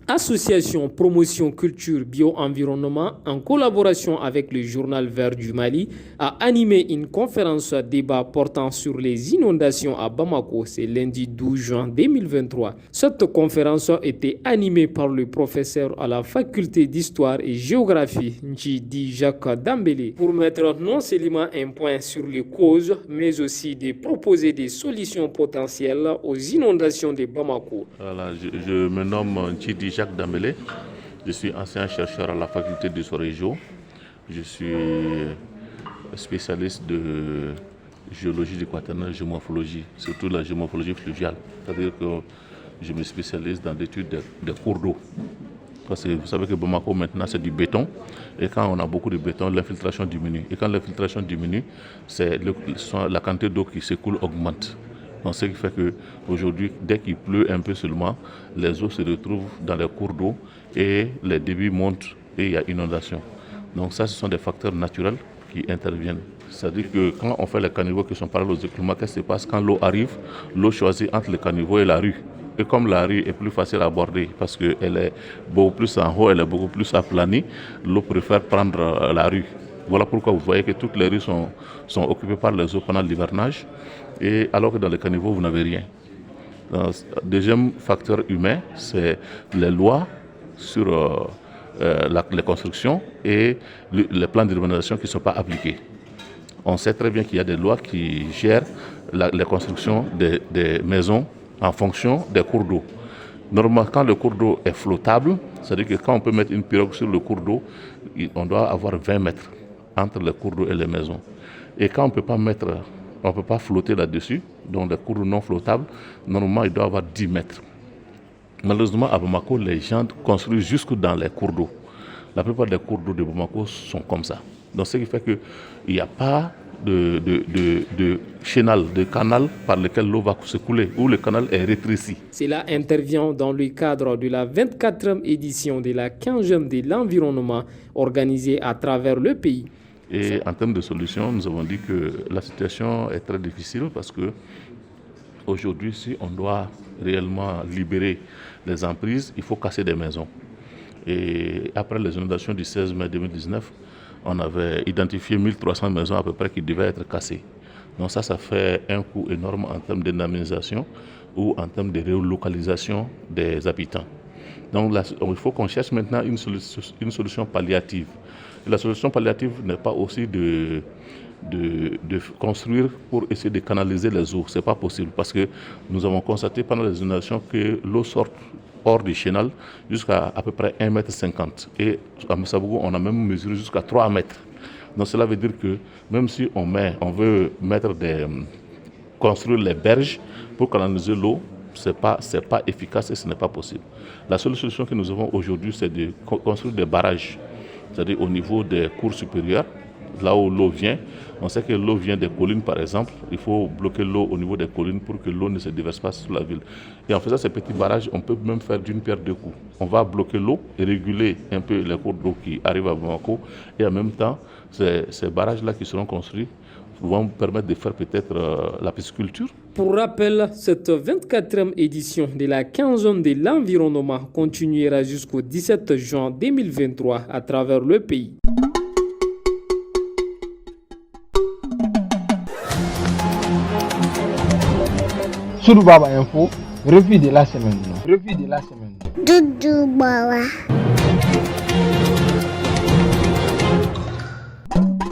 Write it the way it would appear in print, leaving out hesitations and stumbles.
Association Promotion Culture Bio-Environnement, en collaboration avec le journal Vert du Mali, a animé une conférence débat portant sur les inondations à Bamako, c'est lundi 12 juin 2023. Cette conférence a été animée par le professeur à la faculté d'histoire et géographie, Njidi Jacques Dambélé, pour mettre non seulement un point sur les causes, mais aussi de proposer des solutions potentielles aux inondations de Bamako. Voilà, je me nomme Njidi Jacques Dambélé, je suis ancien chercheur à la faculté d'histoire et géo. Je suis spécialiste de géologie du quaternaire, géomorphologie, surtout la géomorphologie fluviale. C'est-à-dire que je me spécialise dans l'étude des cours d'eau. Parce que vous savez que Bamako maintenant c'est du béton, et quand on a beaucoup de béton, l'infiltration diminue. Et quand l'infiltration diminue, la quantité d'eau qui s'écoule augmente. Donc, ce qui fait qu'aujourd'hui, dès qu'il pleut un peu seulement, les eaux se retrouvent dans les cours d'eau et les débits montent et il y a inondation. Donc ça, ce sont des facteurs naturels qui interviennent. C'est-à-dire que quand on fait les caniveaux qui sont parallèles aux écoulements, qu'est-ce qui se passe? Quand l'eau arrive, l'eau choisit entre les caniveaux et la rue. Et comme la rue est plus facile à aborder parce qu'elle est beaucoup plus en haut, elle est beaucoup plus aplanie, l'eau préfère prendre la rue. Voilà pourquoi vous voyez que toutes les rues sont occupées par les eaux pendant l'hivernage, et alors que dans les caniveaux, vous n'avez rien. Deuxième facteur humain, c'est les lois sur les constructions et les plans d'urbanisation qui ne sont pas appliqués. On sait très bien qu'il y a des lois qui gèrent les constructions des maisons en fonction des cours d'eau. Normalement, quand le cours d'eau est flottable, c'est-à-dire que quand on peut mettre une pirogue sur le cours d'eau, on doit avoir 20 mètres entre les cours d'eau et les maisons. Et quand on ne peut pas flotter là-dessus, donc les cours d'eau non flottables, normalement il doit avoir 10 mètres. Malheureusement, à Bamako, les gens construisent jusque dans les cours d'eau. La plupart des cours d'eau de Bamako sont comme ça. Donc ce qui fait qu'il n'y a pas de chénal, de canal par lequel l'eau va se couler, où le canal est rétréci. Cela intervient dans le cadre de la 24e édition de la 15e de l'environnement organisée à travers le pays. Et en termes de solutions, nous avons dit que la situation est très difficile parce que aujourd'hui, si on doit réellement libérer les emprises, il faut casser des maisons. Et après les inondations du 16 mai 2019, on avait identifié 1300 maisons à peu près qui devaient être cassées. Donc ça fait un coût énorme en termes d'indemnisation ou en termes de relocalisation des habitants. Donc là, il faut qu'on cherche maintenant une solution palliative. Et la solution palliative n'est pas aussi de construire pour essayer de canaliser les eaux. Ce n'est pas possible parce que nous avons constaté pendant les inondations que l'eau sort hors du chénal jusqu'à peu près 1,50 m. Et à Messabougou, on a même mesuré jusqu'à 3 mètres. Donc cela veut dire que même si on veut construire les berges pour canaliser l'eau, ce n'est pas efficace et ce n'est pas possible. La seule solution que nous avons aujourd'hui, c'est de construire des barrages, c'est-à-dire au niveau des cours supérieurs, là où l'eau vient. On sait que l'eau vient des collines par exemple, il faut bloquer l'eau au niveau des collines pour que l'eau ne se déverse pas sur la ville. Et en faisant ces petits barrages, on peut même faire d'une pierre deux coups. On va bloquer l'eau et réguler un peu les cours d'eau qui arrivent à Bamako, et en même temps, ces barrages-là qui seront construits vont permettre de faire peut-être la pisciculture. Pour rappel, cette 24e édition de la 15e de l'environnement continuera jusqu'au 17 juin 2023 à travers le pays. Sur Baba Info, revue de la semaine. Doudou Baba.